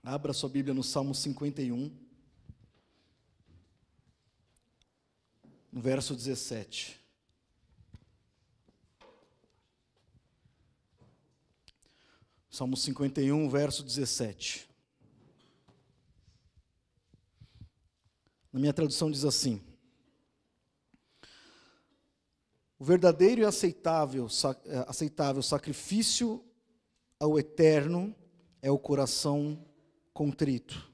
Abra sua Bíblia no Salmo 51, no verso 17. Salmo 51, verso 17. Na minha tradução diz assim: o verdadeiro e aceitável sacrifício ao Eterno é o coração contrito.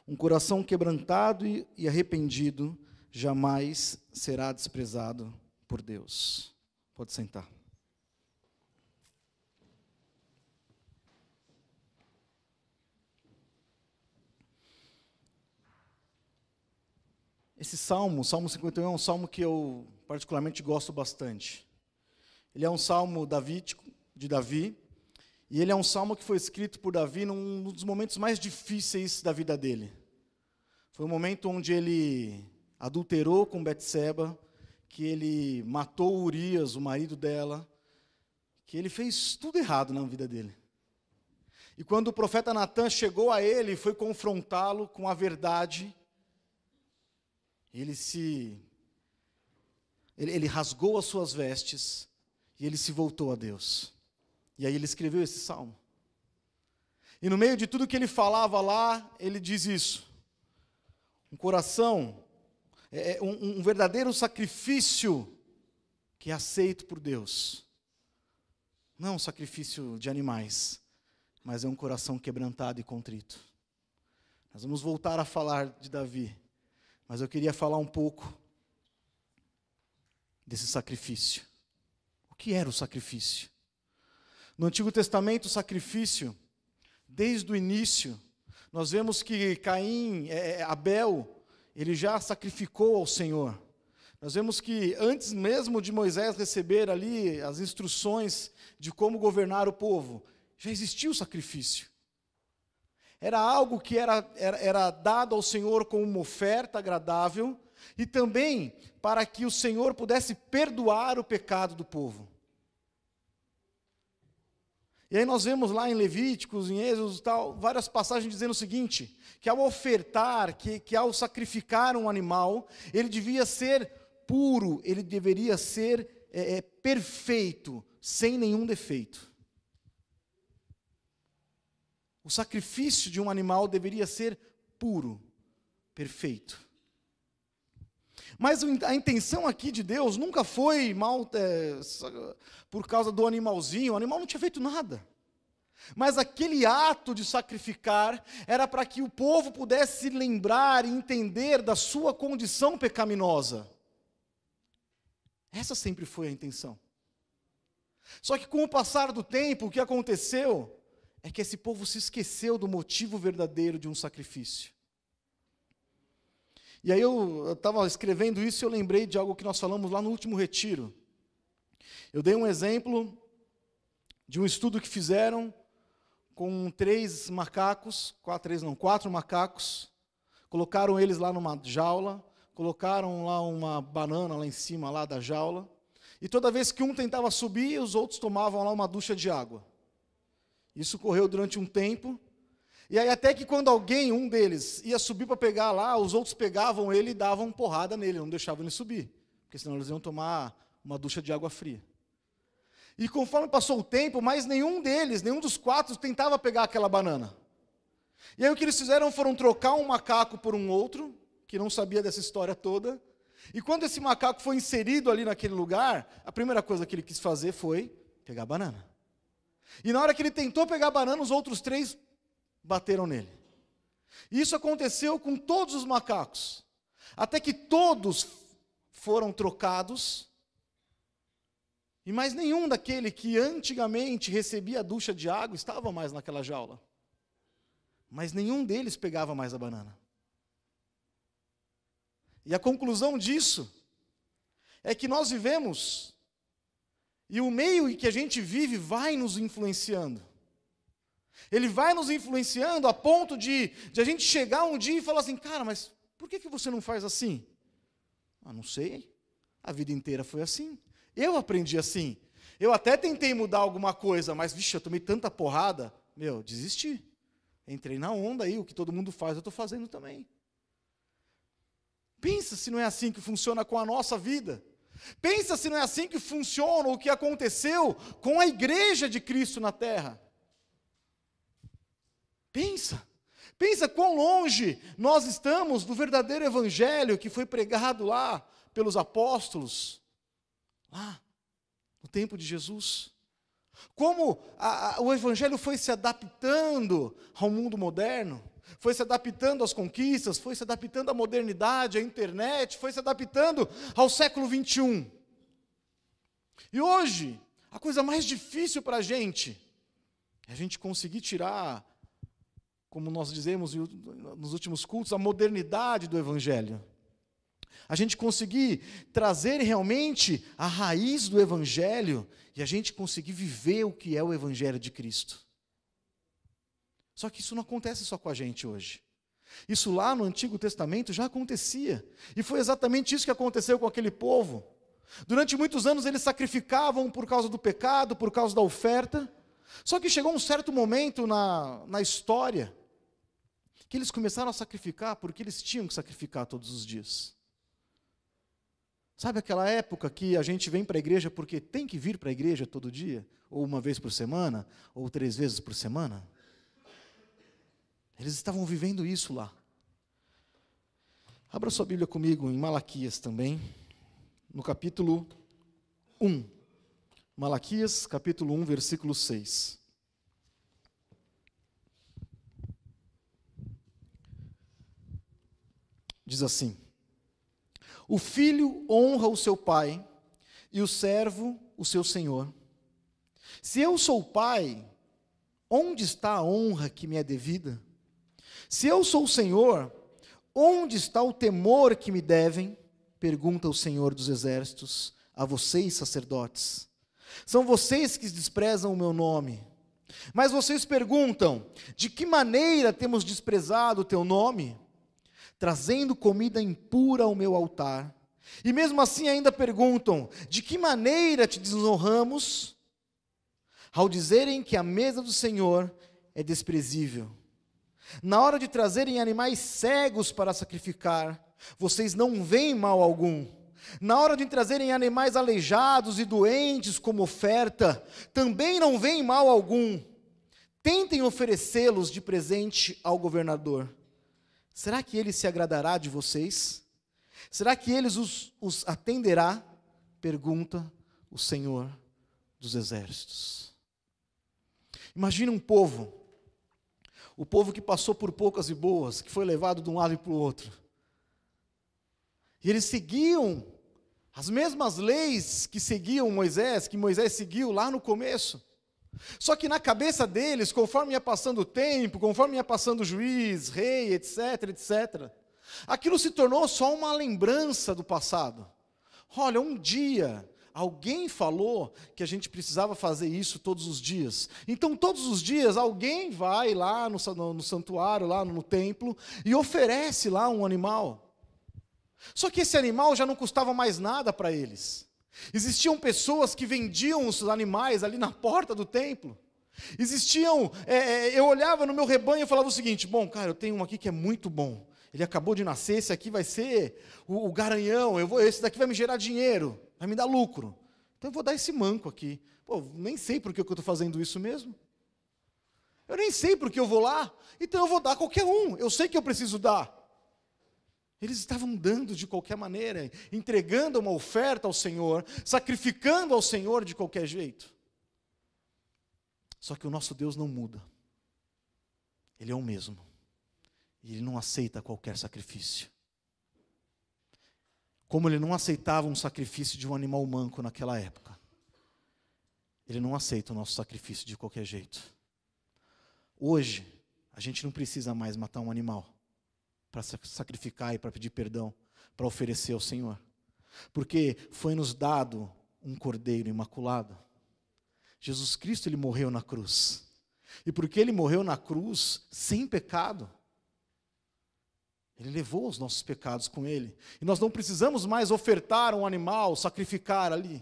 Um coração quebrantado e arrependido jamais será desprezado por Deus. Pode sentar. Esse salmo, o Salmo 51, é um salmo que eu particularmente gosto bastante. Ele é um salmo davídico, de Davi, e ele é um salmo que foi escrito por Davi num dos momentos mais difíceis da vida dele. Foi um momento onde ele adulterou com Betseba, que ele matou Urias, o marido dela, que ele fez tudo errado na vida dele. E quando o profeta Natã chegou a ele e foi confrontá-lo com a verdade, ele rasgou as suas vestes e ele se voltou a Deus. E aí ele escreveu esse salmo. E no meio de tudo que ele falava lá, ele diz isso: um coração, um verdadeiro sacrifício que é aceito por Deus. Não um sacrifício de animais, mas é um coração quebrantado e contrito. Nós vamos voltar a falar de Davi, mas eu queria falar um pouco desse sacrifício. O que era o sacrifício? No Antigo Testamento, o sacrifício, desde o início, nós vemos que Abel, ele já sacrificou ao Senhor. Nós vemos que antes mesmo de Moisés receber ali as instruções de como governar o povo, já existia o sacrifício. Era algo que era dado ao Senhor como uma oferta agradável e também para que o Senhor pudesse perdoar o pecado do povo. E aí nós vemos lá em Levíticos, em Êxodo e tal, várias passagens dizendo o seguinte, que ao ofertar, que ao sacrificar um animal, ele devia ser puro, ele deveria ser perfeito, sem nenhum defeito. O sacrifício de um animal deveria ser puro, perfeito. Mas a intenção aqui de Deus nunca foi por causa do animalzinho, o animal não tinha feito nada. Mas aquele ato de sacrificar era para que o povo pudesse se lembrar e entender da sua condição pecaminosa. Essa sempre foi a intenção. Só que com o passar do tempo, o que aconteceu é que esse povo se esqueceu do motivo verdadeiro de um sacrifício. E aí eu estava escrevendo isso e eu lembrei de algo que nós falamos lá no último retiro. Eu dei um exemplo de um estudo que fizeram com 4 macacos, colocaram eles lá numa jaula, colocaram lá uma banana lá em cima lá da jaula, e toda vez que um tentava subir, os outros tomavam lá uma ducha de água. Isso correu durante um tempo. E aí até que quando um deles, ia subir para pegar lá, os outros pegavam ele e davam porrada nele, não deixavam ele subir, porque senão eles iam tomar uma ducha de água fria. E conforme passou o tempo, mais nenhum dos 4, tentava pegar aquela banana. E aí o que eles fizeram foram trocar um macaco por um outro, que não sabia dessa história toda, e quando esse macaco foi inserido ali naquele lugar, a primeira coisa que ele quis fazer foi pegar a banana. E na hora que ele tentou pegar a banana, os outros 3 bateram nele. Isso aconteceu com todos os macacos, até que todos foram trocados, e mais nenhum daquele que antigamente recebia a ducha de água estava mais naquela jaula. Mas nenhum deles pegava mais a banana. E a conclusão disso é que nós vivemos, e o meio em que a gente vive vai nos influenciando. Ele vai nos influenciando a ponto de a gente chegar um dia e falar assim, cara, mas por que você não faz assim? Ah, não sei, a vida inteira foi assim. Eu aprendi assim. Eu até tentei mudar alguma coisa, mas, vixe, eu tomei tanta porrada, desisti. Entrei na onda aí, o que todo mundo faz, eu estou fazendo também. Pensa se não é assim que funciona com a nossa vida. Pensa se não é assim que funciona o que aconteceu com a igreja de Cristo na terra. Pensa quão longe nós estamos do verdadeiro evangelho que foi pregado lá pelos apóstolos, lá no tempo de Jesus. Como o evangelho foi se adaptando ao mundo moderno, foi se adaptando às conquistas, foi se adaptando à modernidade, à internet, foi se adaptando ao século 21. E hoje, a coisa mais difícil para a gente é a gente conseguir tirar, como nós dizemos nos últimos cultos, a modernidade do evangelho. A gente conseguir trazer realmente a raiz do evangelho e a gente conseguir viver o que é o evangelho de Cristo. Só que isso não acontece só com a gente hoje. Isso lá no Antigo Testamento já acontecia. E foi exatamente isso que aconteceu com aquele povo. Durante muitos anos eles sacrificavam por causa do pecado, por causa da oferta. Só que chegou um certo momento na história que eles começaram a sacrificar porque eles tinham que sacrificar todos os dias. Sabe aquela época que a gente vem para a igreja porque tem que vir para a igreja todo dia? Ou uma vez por semana? Ou 3 vezes por semana? Eles estavam vivendo isso lá. Abra sua Bíblia comigo em Malaquias também, no capítulo 1. Malaquias, capítulo 1, versículo 6. Diz assim: o filho honra o seu pai, e o servo o seu senhor. Se eu sou pai, onde está a honra que me é devida? Se eu sou o Senhor, onde está o temor que me devem? Pergunta o Senhor dos Exércitos a vocês, sacerdotes. São vocês que desprezam o meu nome. Mas vocês perguntam: de que maneira temos desprezado o teu nome? Trazendo comida impura ao meu altar. E mesmo assim ainda perguntam: de que maneira te desonramos? Ao dizerem que a mesa do Senhor é desprezível. Na hora de trazerem animais cegos para sacrificar, vocês não veem mal algum. Na hora de trazerem animais aleijados e doentes como oferta, também não veem mal algum. Tentem oferecê-los de presente ao governador. Será que ele se agradará de vocês? Será que ele os atenderá? Pergunta o Senhor dos Exércitos. Imagina um povo, o povo que passou por poucas e boas, que foi levado de um lado e para o outro. E eles seguiam as mesmas leis que seguiam Moisés, que Moisés seguiu lá no começo. Só que na cabeça deles, conforme ia passando o tempo, conforme ia passando o juiz, rei, etc, etc, aquilo se tornou só uma lembrança do passado. Olha, um dia alguém falou que a gente precisava fazer isso todos os dias. Então, todos os dias, alguém vai lá no santuário, lá no templo, e oferece lá um animal. Só que esse animal já não custava mais nada para eles. Existiam pessoas que vendiam os animais ali na porta do templo. Eu olhava no meu rebanho e falava o seguinte: bom, cara, eu tenho um aqui que é muito bom. Ele acabou de nascer, esse aqui vai ser o garanhão, esse daqui vai me gerar dinheiro, vai me dar lucro. Então eu vou dar esse manco aqui. Pô, nem sei por que eu estou fazendo isso mesmo. Eu nem sei por que eu vou lá, então eu vou dar qualquer um. Eu sei que eu preciso dar. Eles estavam dando de qualquer maneira, entregando uma oferta ao Senhor, sacrificando ao Senhor de qualquer jeito. Só que o nosso Deus não muda. Ele é o mesmo. E Ele não aceita qualquer sacrifício. Como Ele não aceitava um sacrifício de um animal manco naquela época, Ele não aceita o nosso sacrifício de qualquer jeito. Hoje, a gente não precisa mais matar um animal para sacrificar e para pedir perdão, para oferecer ao Senhor. Porque foi nos dado um cordeiro imaculado. Jesus Cristo, Ele morreu na cruz. E porque Ele morreu na cruz sem pecado, Ele levou os nossos pecados com Ele. E nós não precisamos mais ofertar um animal, sacrificar ali.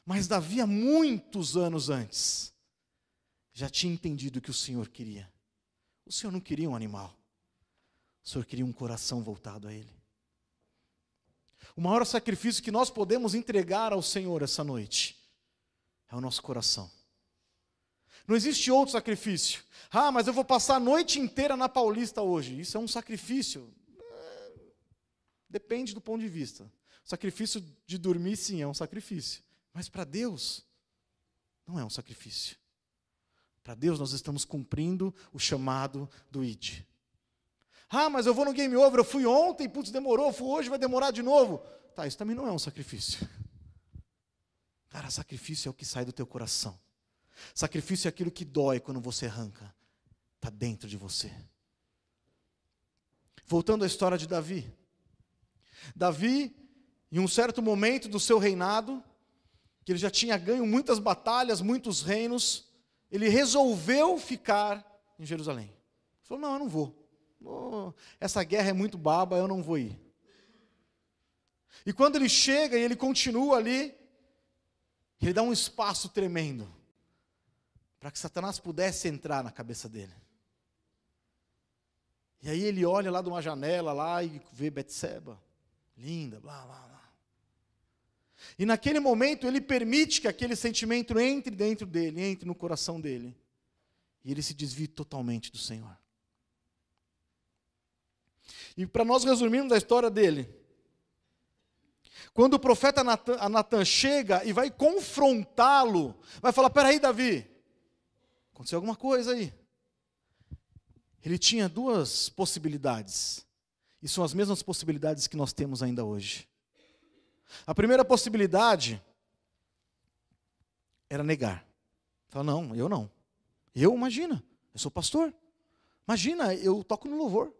Mas Davi, há muitos anos antes, já tinha entendido o que o Senhor queria. O Senhor não queria um animal. O Senhor queria um coração voltado a Ele. O maior sacrifício que nós podemos entregar ao Senhor essa noite é o nosso coração. Não existe outro sacrifício. Ah, mas eu vou passar a noite inteira na Paulista hoje. Isso é um sacrifício? Depende do ponto de vista. O sacrifício de dormir, sim, é um sacrifício. Mas para Deus, não é um sacrifício. Para Deus, nós estamos cumprindo o chamado do ID. Ah, mas eu vou no Game Over, eu fui ontem, putz, demorou, fui hoje, vai demorar de novo. Tá, isso também não é um sacrifício. Cara, sacrifício é o que sai do teu coração. Sacrifício é aquilo que dói quando você arranca. Está dentro de você. Voltando à história de Davi. Davi, em um certo momento do seu reinado, que ele já tinha ganho muitas batalhas, muitos reinos, ele resolveu ficar em Jerusalém. Ele falou, não, eu não vou. Essa guerra é muito baba, eu não vou ir. E quando ele chega e ele continua ali, ele dá um espaço tremendo para que Satanás pudesse entrar na cabeça dele. E aí ele olha lá de uma janela lá e vê Betseba, linda, blá, blá, blá. E naquele momento ele permite que aquele sentimento entre dentro dele, entre no coração dele. E ele se desvia totalmente do Senhor. E para nós resumirmos a história dele, quando o profeta Natan chega e vai confrontá-lo, vai falar, peraí Davi, aconteceu alguma coisa aí. Ele tinha duas possibilidades, e são as mesmas possibilidades que nós temos ainda hoje. A primeira possibilidade era negar. Falar, não, eu não. Imagina, eu sou pastor. Imagina, eu toco no louvor.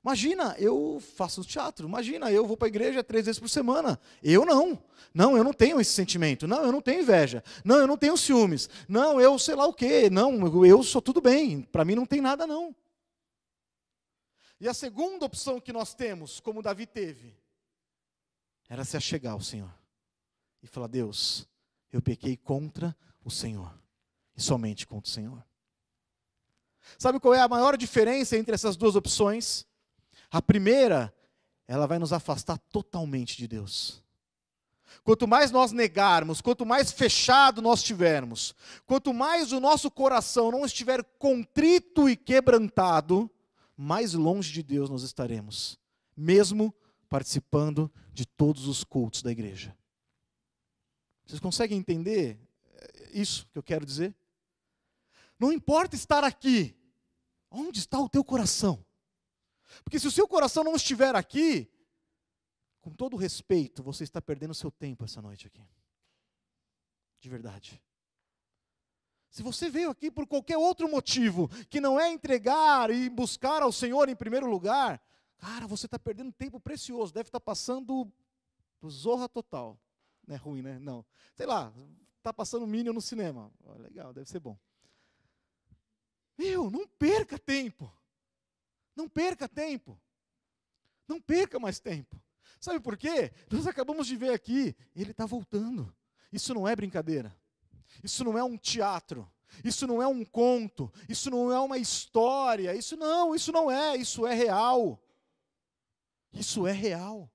Imagina, eu faço teatro. Imagina, eu vou para a igreja 3 vezes por semana. Eu não. Não, eu não tenho esse sentimento. Não, eu não tenho inveja. Não, eu não tenho ciúmes. Não, eu sei lá o quê. Não, eu sou tudo bem. Para mim não tem nada, não. E a segunda opção que nós temos, como Davi teve, era se achegar ao Senhor. E falar, Deus, eu pequei contra o Senhor. E somente contra o Senhor. Sabe qual é a maior diferença entre essas duas opções? A primeira, ela vai nos afastar totalmente de Deus. Quanto mais nós negarmos, quanto mais fechado nós estivermos, quanto mais o nosso coração não estiver contrito e quebrantado, mais longe de Deus nós estaremos, mesmo participando de todos os cultos da igreja. Vocês conseguem entender isso que eu quero dizer? Não importa estar aqui, onde está o teu coração? Porque se o seu coração não estiver aqui, com todo respeito, você está perdendo o seu tempo essa noite aqui. De verdade. Se você veio aqui por qualquer outro motivo, que não é entregar e buscar ao Senhor em primeiro lugar, cara, você está perdendo tempo precioso, deve estar passando zorra total. Não é ruim, né? Não. Sei lá, está passando Minion no cinema. Oh, legal, deve ser bom. Não perca tempo. Não perca tempo. Não perca mais tempo. Sabe por quê? Nós acabamos de ver aqui, ele está voltando. Isso não é brincadeira. Isso não é um teatro. Isso não é um conto. Isso não é uma história. Isso não é. Isso é real. Isso é real.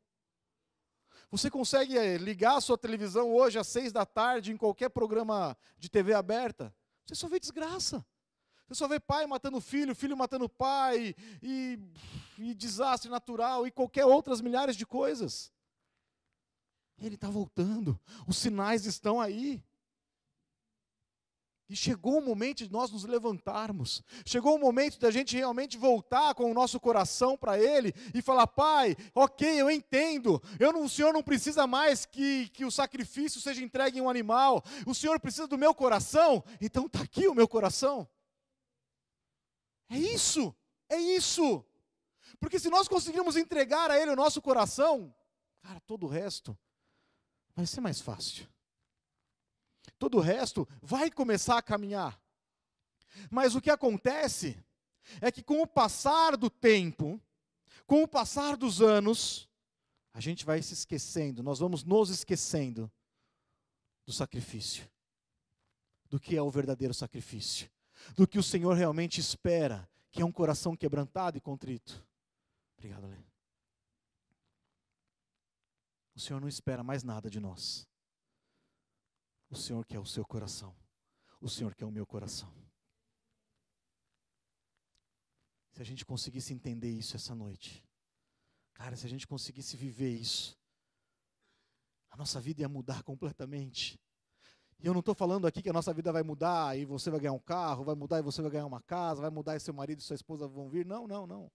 Você consegue ligar a sua televisão hoje às 6 da tarde em qualquer programa de TV aberta? Você só vê desgraça. Você só vê pai matando filho, filho matando pai, e desastre natural, e qualquer outras milhares de coisas. Ele está voltando, os sinais estão aí. E chegou o momento de nós nos levantarmos. Chegou o momento da gente realmente voltar com o nosso coração para Ele e falar, Pai, ok, eu entendo. O Senhor não precisa mais que o sacrifício seja entregue em um animal. O Senhor precisa do meu coração, então está aqui o meu coração. É isso, é isso. Porque se nós conseguirmos entregar a Ele o nosso coração, cara, todo o resto vai ser mais fácil. Todo o resto vai começar a caminhar. Mas o que acontece é que com o passar do tempo, com o passar dos anos, a gente vai se esquecendo, nós vamos nos esquecendo do sacrifício. Do que é o verdadeiro sacrifício. Do que o Senhor realmente espera que é um coração quebrantado e contrito. Obrigado, Lê. O Senhor não espera mais nada de nós. O Senhor quer o seu coração. O Senhor quer o meu coração. Se a gente conseguisse entender isso essa noite, cara, se a gente conseguisse viver isso, a nossa vida ia mudar completamente. E eu não estou falando aqui que a nossa vida vai mudar e você vai ganhar um carro, vai mudar e você vai ganhar uma casa, vai mudar e seu marido e sua esposa vão vir. Não, não, não.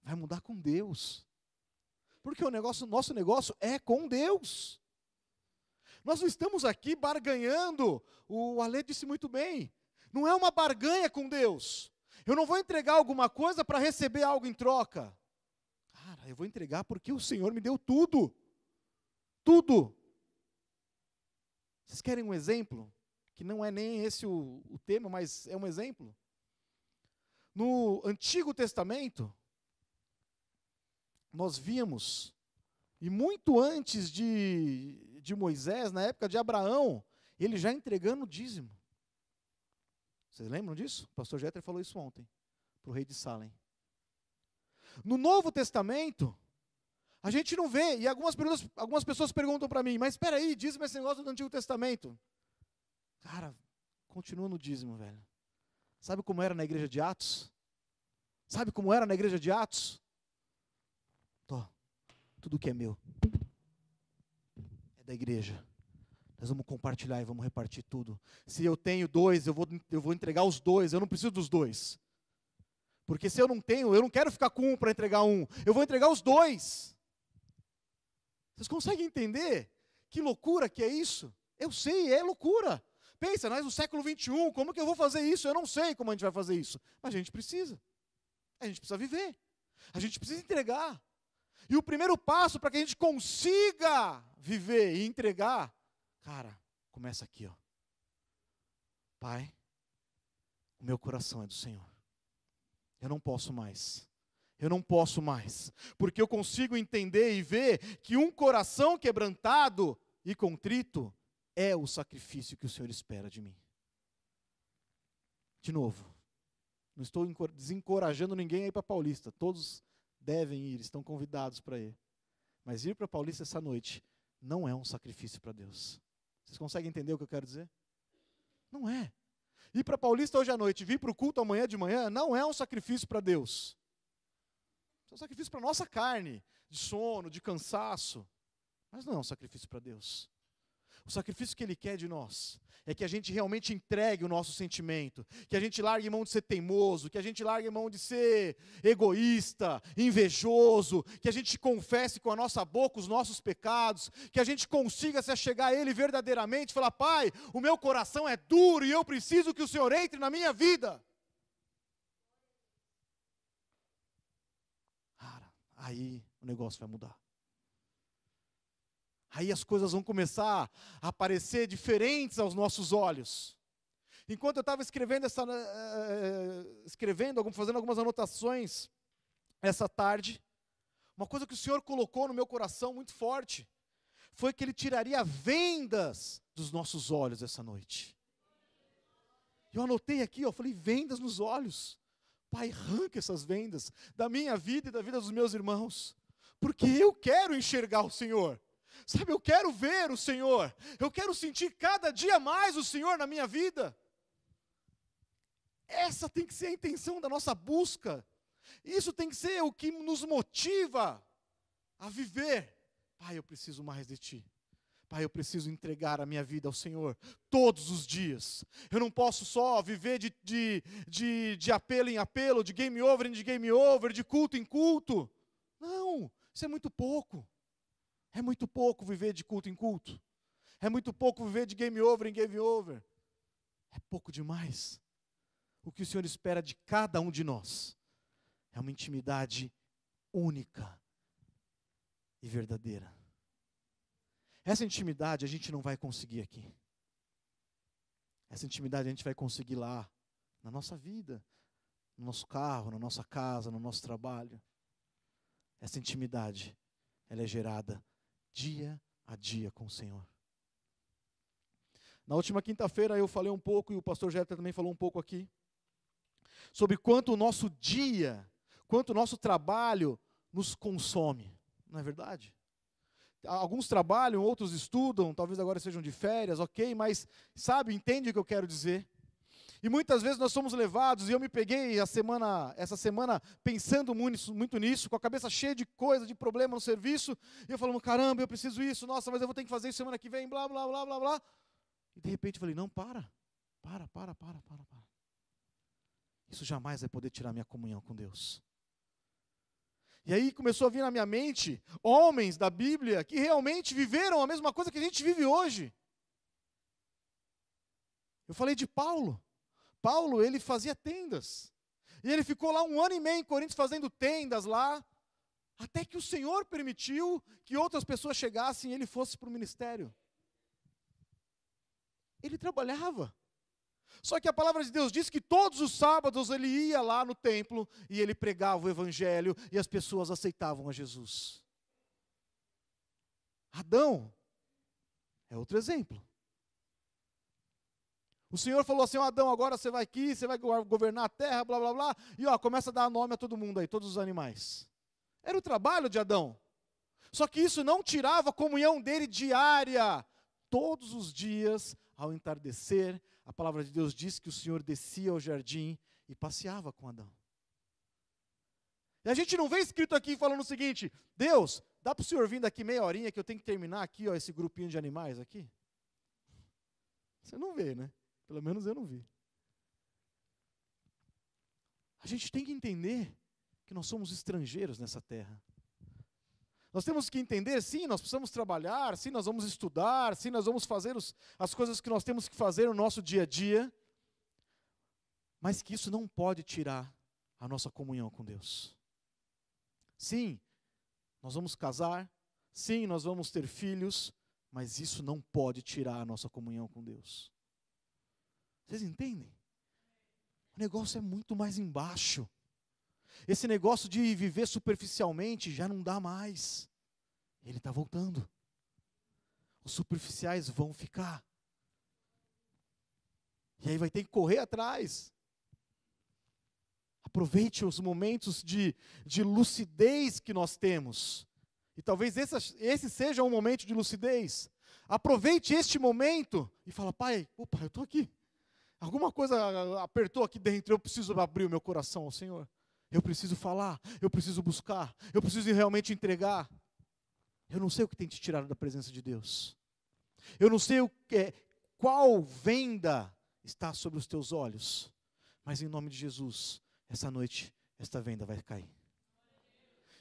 Vai mudar com Deus. Porque o nosso negócio é com Deus. Nós não estamos aqui barganhando, o Alê disse muito bem, não é uma barganha com Deus. Eu não vou entregar alguma coisa para receber algo em troca. Cara, eu vou entregar porque o Senhor me deu tudo. Tudo. Vocês querem um exemplo? Que não é nem esse o tema, mas é um exemplo. No Antigo Testamento, nós vimos, e muito antes de Moisés, na época de Abraão, ele já entregando o dízimo. Vocês lembram disso? O pastor Jeter falou isso ontem, para o rei de Salem. No Novo Testamento, a gente não vê, e algumas pessoas perguntam para mim, mas espera aí, dízimo é esse negócio do Antigo Testamento. Cara, continua no dízimo, velho. Sabe como era na igreja de Atos? Sabe como era na igreja de Atos? Tudo que é meu é da igreja. Nós vamos compartilhar e vamos repartir tudo. Se eu tenho 2, eu vou entregar os 2. Eu não preciso dos 2. Porque se eu não tenho, eu não quero ficar com 1 para entregar 1. Eu vou entregar os 2. Vocês conseguem entender que loucura que é isso? Eu sei, é loucura. Pensa, nós no século 21, como que eu vou fazer isso? Eu não sei como a gente vai fazer isso. Mas a gente precisa. A gente precisa viver. A gente precisa entregar. E o primeiro passo para que a gente consiga viver e entregar, cara, começa aqui, ó. Pai, o meu coração é do Senhor. Eu não posso mais. Eu não posso mais. Porque eu consigo entender e ver que um coração quebrantado e contrito é o sacrifício que o Senhor espera de mim. De novo, não estou desencorajando ninguém a ir para Paulista. Todos devem ir, estão convidados para ir. Mas ir para Paulista essa noite não é um sacrifício para Deus. Vocês conseguem entender o que eu quero dizer? Não é. Ir para Paulista hoje à noite, vir para o culto amanhã de manhã, não é um sacrifício para Deus. É um sacrifício para a nossa carne, de sono, de cansaço. Mas não é um sacrifício para Deus. O sacrifício que Ele quer de nós é que a gente realmente entregue o nosso sentimento, que a gente largue mão de ser teimoso, que a gente largue mão de ser egoísta, invejoso, que a gente confesse com a nossa boca os nossos pecados, que a gente consiga se achegar a Ele verdadeiramente e falar: Pai, o meu coração é duro e eu preciso que o Senhor entre na minha vida. Cara, aí o negócio vai mudar. Aí as coisas vão começar a aparecer diferentes aos nossos olhos. Enquanto eu estava fazendo algumas anotações essa tarde, uma coisa que o Senhor colocou no meu coração muito forte, foi que Ele tiraria vendas dos nossos olhos essa noite. Eu anotei aqui, eu falei, vendas nos olhos. Pai, arranca essas vendas da minha vida e da vida dos meus irmãos, porque eu quero enxergar o Senhor. Sabe, eu quero ver o Senhor, eu quero sentir cada dia mais o Senhor na minha vida. Essa tem que ser a intenção da nossa busca. Isso tem que ser o que nos motiva a viver. Pai, eu preciso mais de Ti. Pai, eu preciso entregar a minha vida ao Senhor todos os dias. Eu não posso só viver de apelo em apelo, de game over em game over, de culto em culto. Não, isso é muito pouco. É muito pouco viver de culto em culto. É muito pouco viver de game over em game over. É pouco demais. O que o Senhor espera de cada um de nós é uma intimidade única e verdadeira. Essa intimidade a gente não vai conseguir aqui. Essa intimidade a gente vai conseguir lá, na nossa vida, no nosso carro, na nossa casa, no nosso trabalho. Essa intimidade, ela é gerada dia a dia com o Senhor. Na última quinta-feira eu falei um pouco, e o pastor Jeter também falou um pouco aqui, sobre quanto o nosso dia, quanto o nosso trabalho nos consome, não é verdade? Alguns trabalham, outros estudam, talvez agora sejam de férias, ok, mas sabe, entende o que eu quero dizer? E muitas vezes nós somos levados, e eu me peguei essa semana pensando muito nisso, com a cabeça cheia de coisa, de problema no serviço, e eu falando, caramba, eu preciso isso, nossa, mas eu vou ter que fazer isso semana que vem, blá, blá, blá, blá, blá. E de repente eu falei, não, para. Isso jamais vai poder tirar minha comunhão com Deus. E aí começou a vir na minha mente homens da Bíblia que realmente viveram a mesma coisa que a gente vive hoje. Eu falei de Paulo. Paulo, ele fazia tendas. E ele ficou lá 1 ano e meio em Corinto fazendo tendas lá, até que o Senhor permitiu que outras pessoas chegassem e ele fosse para o ministério. Ele trabalhava. Só que a palavra de Deus diz que todos os sábados ele ia lá no templo e ele pregava o evangelho e as pessoas aceitavam a Jesus. Adão é outro exemplo. O Senhor falou assim, Adão, agora você vai aqui, você vai governar a terra, blá, blá, blá, e começa a dar nome a todo mundo aí, todos os animais. Era o trabalho de Adão. Só que isso não tirava a comunhão dele diária. Todos os dias, ao entardecer, a palavra de Deus diz que o Senhor descia ao jardim e passeava com Adão. E a gente não vê escrito aqui falando o seguinte, Deus, dá para o Senhor vir daqui meia horinha que eu tenho que terminar aqui, esse grupinho de animais aqui? Você não vê, né? Pelo menos eu não vi. A gente tem que entender que nós somos estrangeiros nessa terra. Nós temos que entender, sim, nós precisamos trabalhar, sim, nós vamos estudar, sim, nós vamos fazer as coisas que nós temos que fazer no nosso dia a dia, mas que isso não pode tirar a nossa comunhão com Deus. Sim, nós vamos casar, sim, nós vamos ter filhos, mas isso não pode tirar a nossa comunhão com Deus. Vocês entendem? O negócio é muito mais embaixo. Esse negócio de viver superficialmente já não dá mais. Ele está voltando. Os superficiais vão ficar. E aí vai ter que correr atrás. Aproveite os momentos de lucidez que nós temos. E talvez esse seja um momento de lucidez. Aproveite este momento e fala, pai, opa, eu estou aqui. Alguma coisa apertou aqui dentro, eu preciso abrir o meu coração ao Senhor. Eu preciso falar, eu preciso buscar, eu preciso realmente entregar. Eu não sei o que tem te tirado da presença de Deus. Eu não sei qual venda está sobre os teus olhos. Mas em nome de Jesus, essa noite, esta venda vai cair.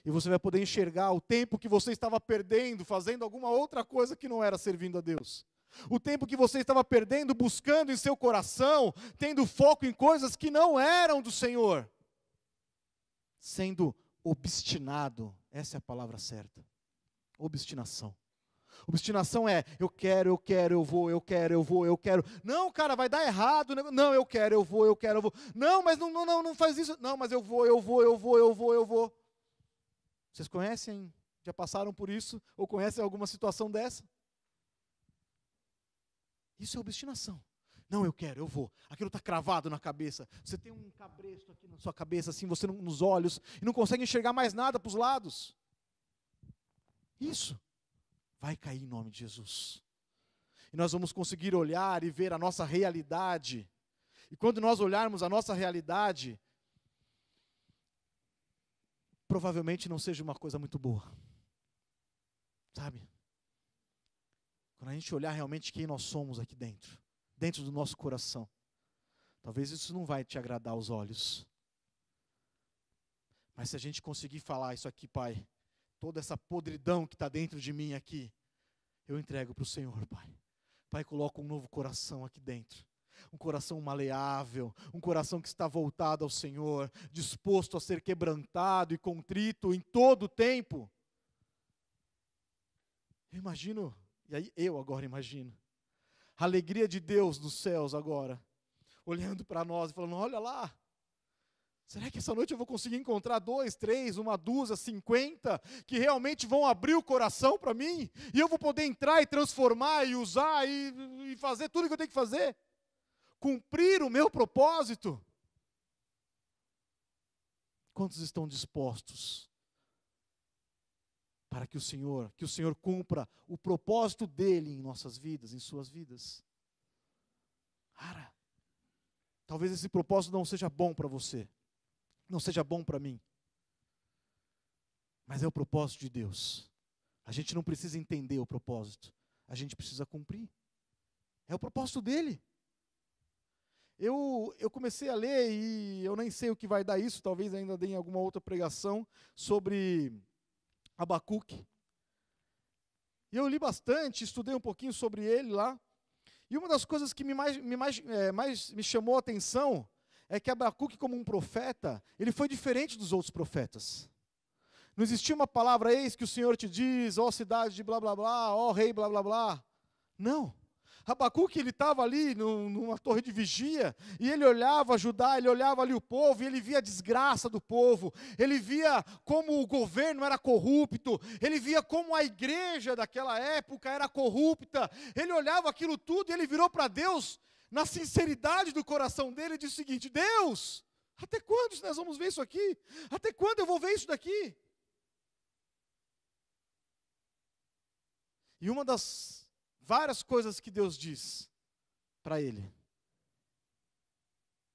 E você vai poder enxergar o tempo que você estava perdendo, fazendo alguma outra coisa que não era servindo a Deus. O tempo que você estava perdendo, buscando em seu coração, tendo foco em coisas que não eram do Senhor. Sendo obstinado, essa é a palavra certa. Obstinação. Obstinação é, eu quero, eu vou. Não, cara, vai dar errado. Não, eu quero, eu vou. Não, mas não faz isso. Não, mas eu vou. Vocês conhecem, já passaram por isso? Ou conhecem alguma situação dessa? Isso é obstinação. Não, eu quero, eu vou. Aquilo está cravado na cabeça. Você tem um cabresto aqui na sua cabeça, assim, você nos olhos, e não consegue enxergar mais nada para os lados. Isso vai cair em nome de Jesus. E nós vamos conseguir olhar e ver a nossa realidade. E quando nós olharmos a nossa realidade, provavelmente não seja uma coisa muito boa. Sabe? Quando a gente olhar realmente quem nós somos aqui dentro do nosso coração, talvez isso não vai te agradar aos olhos. Mas se a gente conseguir falar isso aqui, Pai, toda essa podridão que está dentro de mim aqui, eu entrego para o Senhor, Pai. Pai, coloca um novo coração aqui dentro. Um coração maleável, um coração que está voltado ao Senhor, disposto a ser quebrantado e contrito em todo o tempo. Eu imagino, e aí eu agora imagino, a alegria de Deus nos céus agora, olhando para nós e falando, olha lá, será que essa noite eu vou conseguir encontrar 2, 3, 1 dúzia, 50, que realmente vão abrir o coração para mim, e eu vou poder entrar e transformar, e usar, e fazer tudo o que eu tenho que fazer? Cumprir o meu propósito? Quantos estão dispostos para que o Senhor cumpra o propósito dele em nossas vidas, em suas vidas? Cara, talvez esse propósito não seja bom para você, não seja bom para mim, mas é o propósito de Deus. A gente não precisa entender o propósito, a gente precisa cumprir. É o propósito dele. Eu comecei a ler e eu nem sei o que vai dar isso, talvez ainda dê em alguma outra pregação sobre Abacuque. E eu li bastante, estudei um pouquinho sobre ele lá. E uma das coisas que mais me chamou a atenção é que Abacuque, como um profeta, ele foi diferente dos outros profetas. Não existia uma palavra, eis que o Senhor te diz, ó cidade de blá blá blá, ó rei blá blá blá. Não. Abacuque, ele estava ali numa torre de vigia, e ele olhava Judá, ele olhava ali o povo, e ele via a desgraça do povo, ele via como o governo era corrupto, ele via como a igreja daquela época era corrupta, ele olhava aquilo tudo, e ele virou para Deus, na sinceridade do coração dele, e disse o seguinte: Deus, até quando nós vamos ver isso aqui? Até quando eu vou ver isso daqui? E uma das várias coisas que Deus diz para ele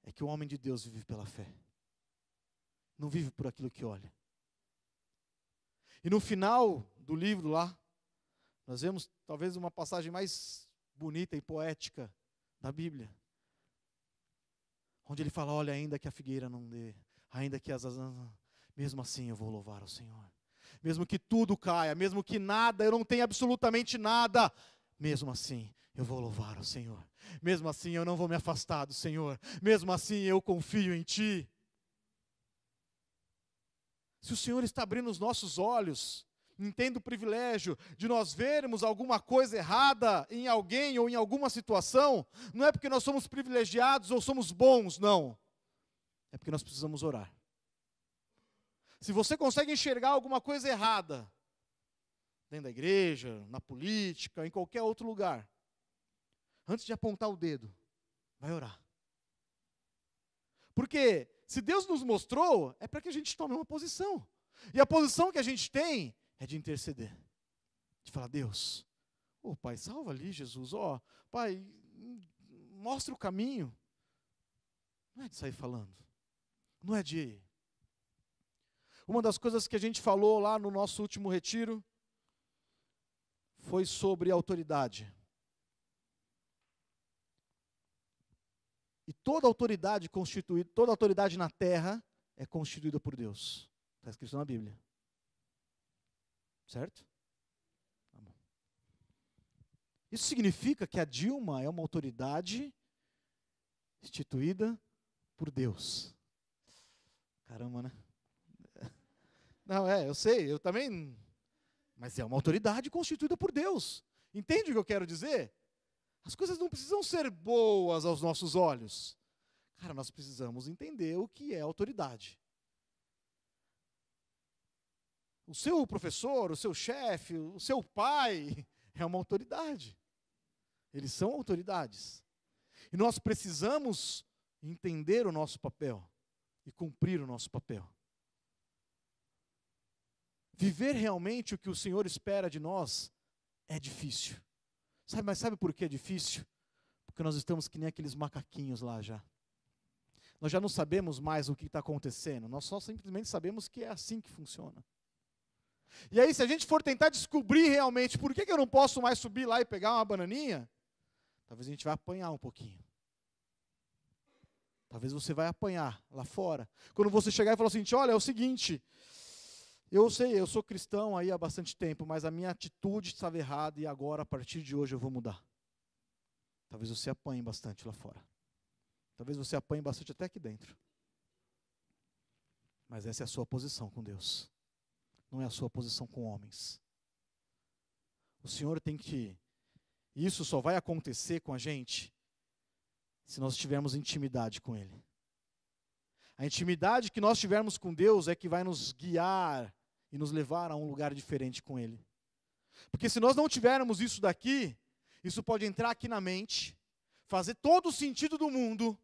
é que o homem de Deus vive pela fé, não vive por aquilo que olha. E no final do livro lá, nós vemos talvez uma passagem mais bonita e poética da Bíblia, onde ele fala: olha, ainda que a figueira não dê, ainda que mesmo assim eu vou louvar ao Senhor. Mesmo que tudo caia, mesmo que nada, eu não tenho absolutamente nada, mesmo assim, eu vou louvar ao Senhor. Mesmo assim, eu não vou me afastar do Senhor. Mesmo assim, eu confio em Ti. Se o Senhor está abrindo os nossos olhos, entenda o privilégio de nós vermos alguma coisa errada em alguém ou em alguma situação, não é porque nós somos privilegiados ou somos bons, não. É porque nós precisamos orar. Se você consegue enxergar alguma coisa errada, dentro da igreja, na política, em qualquer outro lugar, antes de apontar o dedo, vai orar. Porque se Deus nos mostrou, é para que a gente tome uma posição. E a posição que a gente tem é de interceder. De falar: Deus, Pai, salva ali, Jesus, Pai, mostra o caminho. Não é de sair falando. Não é de... Uma das coisas que a gente falou lá no nosso último retiro foi sobre autoridade. E toda autoridade constituída, toda autoridade na terra é constituída por Deus. Está escrito na Bíblia. Certo? Tá bom. Isso significa que a Dilma é uma autoridade instituída por Deus. Caramba, né? Não, eu sei, eu também... Mas é uma autoridade constituída por Deus. Entende o que eu quero dizer? As coisas não precisam ser boas aos nossos olhos. Cara, nós precisamos entender o que é autoridade. O seu professor, o seu chefe, o seu pai é uma autoridade. Eles são autoridades. E nós precisamos entender o nosso papel e cumprir o nosso papel. Viver realmente o que o Senhor espera de nós é difícil. Mas sabe por que é difícil? Porque nós estamos que nem aqueles macaquinhos lá já. Nós já não sabemos mais o que está acontecendo. Nós só simplesmente sabemos que é assim que funciona. E aí, se a gente for tentar descobrir realmente por que eu não posso mais subir lá e pegar uma bananinha, talvez a gente vai apanhar um pouquinho. Talvez você vai apanhar lá fora. Quando você chegar e falar assim: olha, é o seguinte... Eu sei, eu sou cristão aí há bastante tempo, mas a minha atitude estava errada e agora, a partir de hoje, eu vou mudar. Talvez você apanhe bastante lá fora. Talvez você apanhe bastante até aqui dentro. Mas essa é a sua posição com Deus. Não é a sua posição com homens. O Senhor tem que... Isso só vai acontecer com a gente se nós tivermos intimidade com Ele. A intimidade que nós tivermos com Deus é que vai nos guiar e nos levar a um lugar diferente com Ele. Porque se nós não tivermos isso daqui, isso pode entrar aqui na mente, fazer todo o sentido do mundo,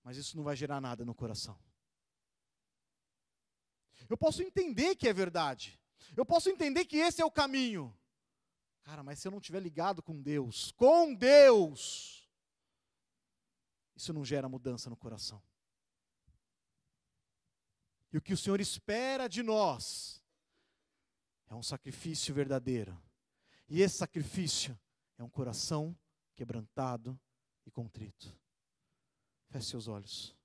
mas isso não vai gerar nada no coração. Eu posso entender que é verdade. Eu posso entender que esse é o caminho. Cara, mas se eu não estiver ligado com Deus, isso não gera mudança no coração. E o que o Senhor espera de nós é um sacrifício verdadeiro. E esse sacrifício é um coração quebrantado e contrito. Feche seus olhos.